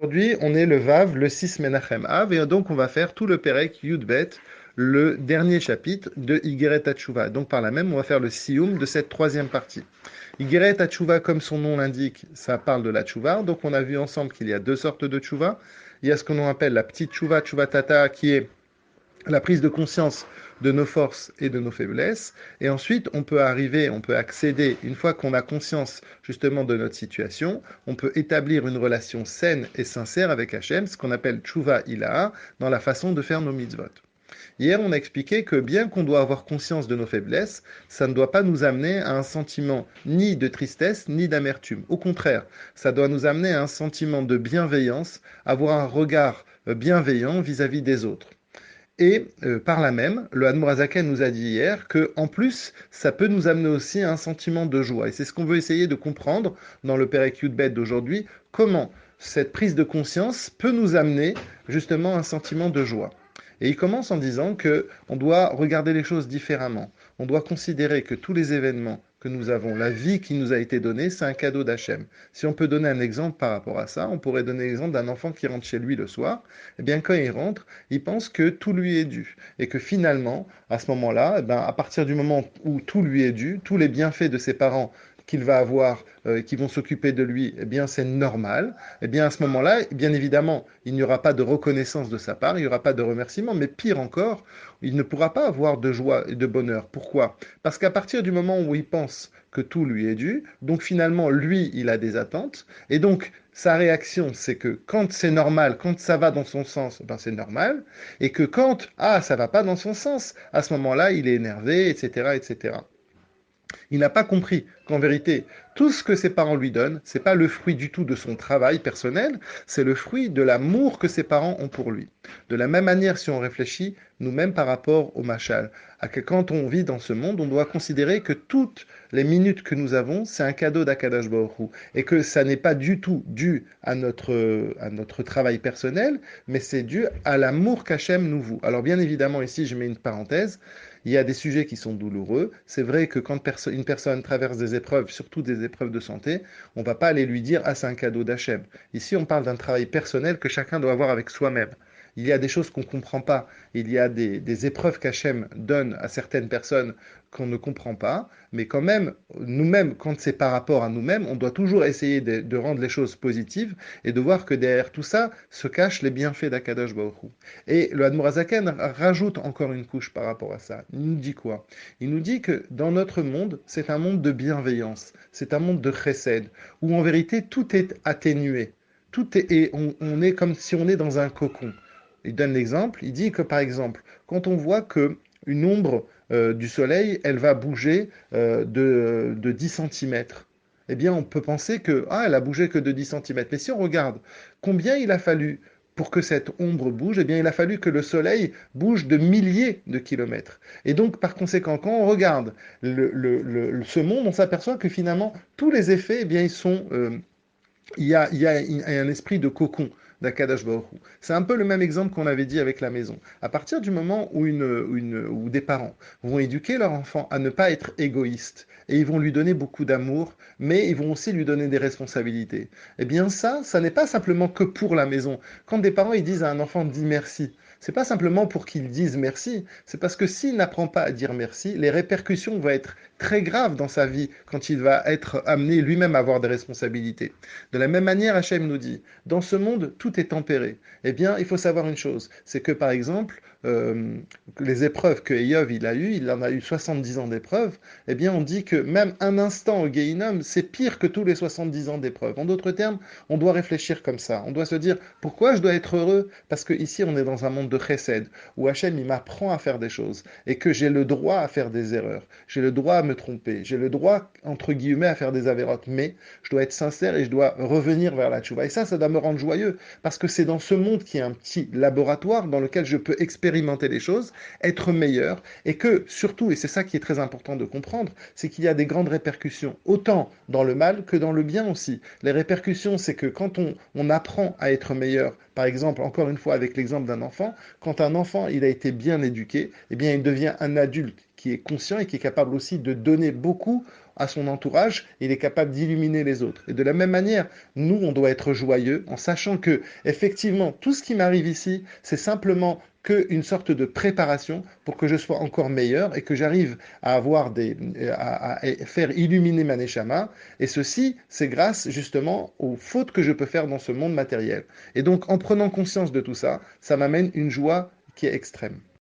Aujourd'hui, on est le Vav, le 6 Menachem Av, et donc on va faire tout le Perek Yudbet, le dernier chapitre de Igeret Hatshuva. Donc par là même, on va faire le Siyum de cette troisième partie. Igeret Hatshuva, comme son nom l'indique, ça parle de la Tshuva. Donc on a vu ensemble qu'il y a deux sortes de Tshuva. Il y a ce qu'on appelle la petite Tshuva, Tshuva Tata, qui est la prise de conscience de nos forces et de nos faiblesses. Et ensuite, on peut arriver, on peut accéder, une fois qu'on a conscience justement de notre situation, on peut établir une relation saine et sincère avec Hachem, ce qu'on appelle Tshuva Ilaha, dans la façon de faire nos mitzvot. Hier, on a expliqué que bien qu'on doit avoir conscience de nos faiblesses, ça ne doit pas nous amener à un sentiment ni de tristesse ni d'amertume. Au contraire, ça doit nous amener à un sentiment de bienveillance, avoir un regard bienveillant vis-à-vis des autres. Et par là même, le Hadmorazaken nous a dit hier que, en plus, ça peut nous amener aussi à un sentiment de joie. Et c'est ce qu'on veut essayer de comprendre dans le Perek Yudbet d'aujourd'hui, comment cette prise de conscience peut nous amener justement à un sentiment de joie. Et il commence en disant que on doit regarder les choses différemment. On doit considérer que tous les événements que nous avons, la vie qui nous a été donnée, c'est un cadeau d'Hachem. Si on peut donner un exemple par rapport à ça, on pourrait donner l'exemple d'un enfant qui rentre chez lui le soir. Eh bien, quand il rentre, il pense que tout lui est dû. Et que finalement, à ce moment-là, eh ben, à partir du moment où tout lui est dû, tous les bienfaits de ses parents qu'il va avoir, qui vont s'occuper de lui, eh bien c'est normal. Eh bien à ce moment-là, bien évidemment, il n'y aura pas de reconnaissance de sa part, il n'y aura pas de remerciement, mais pire encore, il ne pourra pas avoir de joie et de bonheur. Pourquoi? Parce qu'à partir du moment où il pense que tout lui est dû, donc finalement, lui, il a des attentes, et donc sa réaction, c'est que quand c'est normal, quand ça va dans son sens, ben c'est normal, et que quand, ah, ça va pas dans son sens, à ce moment-là, il est énervé, etc., etc. Il n'a pas compris qu'en vérité, tout ce que ses parents lui donnent, c'est pas le fruit du tout de son travail personnel, c'est le fruit de l'amour que ses parents ont pour lui. De la même manière, si on réfléchit, nous-mêmes par rapport au machal, à que quand on vit dans ce monde, on doit considérer que toutes les minutes que nous avons, c'est un cadeau d'Akadash Baruch Hu, et que ça n'est pas du tout dû à notre travail personnel, mais c'est dû à l'amour qu'Hachem nous voue. Alors bien évidemment, ici, je mets une parenthèse, il y a des sujets qui sont douloureux. C'est vrai que quand une personne traverse des épreuves, surtout des épreuves de santé, on ne va pas aller lui dire ah c'est un cadeau d'Hachem. Ici on parle d'un travail personnel que chacun doit avoir avec soi-même. Il y a des choses qu'on ne comprend pas. Il y a des épreuves qu'Hachem donne à certaines personnes qu'on ne comprend pas. Mais quand même, nous-mêmes, quand c'est par rapport à nous-mêmes, on doit toujours essayer de rendre les choses positives et de voir que derrière tout ça se cachent les bienfaits d'Akadosh Baruch Hu. Et le Hadmorazaken rajoute encore une couche par rapport à ça. Il nous dit quoi? Il nous dit que dans notre monde, c'est un monde de bienveillance, c'est un monde de chesed, où en vérité tout est atténué. Tout est, et on est comme si on est dans un cocon. Il donne l'exemple, il dit que par exemple, quand on voit que une ombre du soleil, elle va bouger de 10 centimètres, eh bien on peut penser que ah, elle a bougé que de 10 centimètres. Mais si on regarde combien il a fallu pour que cette ombre bouge, eh bien, il a fallu que le Soleil bouge de milliers de kilomètres. Et donc, par conséquent, quand on regarde ce monde, on s'aperçoit que finalement, tous les effets, eh bien, il y a un esprit de cocon d'Akadash Baruch Hu. C'est un peu le même exemple qu'on avait dit avec la maison. À partir du moment où des parents vont éduquer leur enfant à ne pas être égoïste, et ils vont lui donner beaucoup d'amour, mais ils vont aussi lui donner des responsabilités. Eh bien ça n'est pas simplement que pour la maison. Quand des parents ils disent à un enfant dis merci, c'est pas simplement pour qu'il dise merci, c'est parce que s'il n'apprend pas à dire merci, les répercussions vont être très graves dans sa vie quand il va être amené lui-même à avoir des responsabilités. De la même manière, Hachem nous dit, dans ce monde, tout est tempéré. Eh bien, il faut savoir une chose, c'est que par exemple, les épreuves que Eov il a eues, il en a eu 70 ans d'épreuves, eh bien on dit que même un instant au Gehinnom, c'est pire que tous les 70 ans d'épreuves. En d'autres termes, on doit réfléchir comme ça. On doit se dire, pourquoi je dois être heureux? Parce que ici on est dans un monde de chesed, où Hachem il m'apprend à faire des choses, et que j'ai le droit à faire des erreurs, j'ai le droit à me tromper, j'ai le droit, entre guillemets, à faire des avérotes, mais je dois être sincère et je dois revenir vers la tchouva. Et ça doit me rendre joyeux, parce que c'est dans ce monde qui est un petit laboratoire dans lequel je peux expérimenter les choses, être meilleur, et que surtout, et c'est ça qui est très important de comprendre, c'est qu'il y a des grandes répercussions, autant dans le mal que dans le bien aussi. Les répercussions, c'est que quand on apprend à être meilleur, par exemple, encore une fois avec l'exemple d'un enfant, quand un enfant il a été bien éduqué, eh bien il devient un adulte qui est conscient et qui est capable aussi de donner beaucoup à son entourage, il est capable d'illuminer les autres. Et de la même manière, nous, on doit être joyeux en sachant que, effectivement, tout ce qui m'arrive ici, c'est simplement qu'une sorte de préparation pour que je sois encore meilleur et que j'arrive à à faire illuminer ma neshama. Et ceci, c'est grâce justement aux fautes que je peux faire dans ce monde matériel. Et donc, en prenant conscience de tout ça, ça m'amène une joie qui est extrême.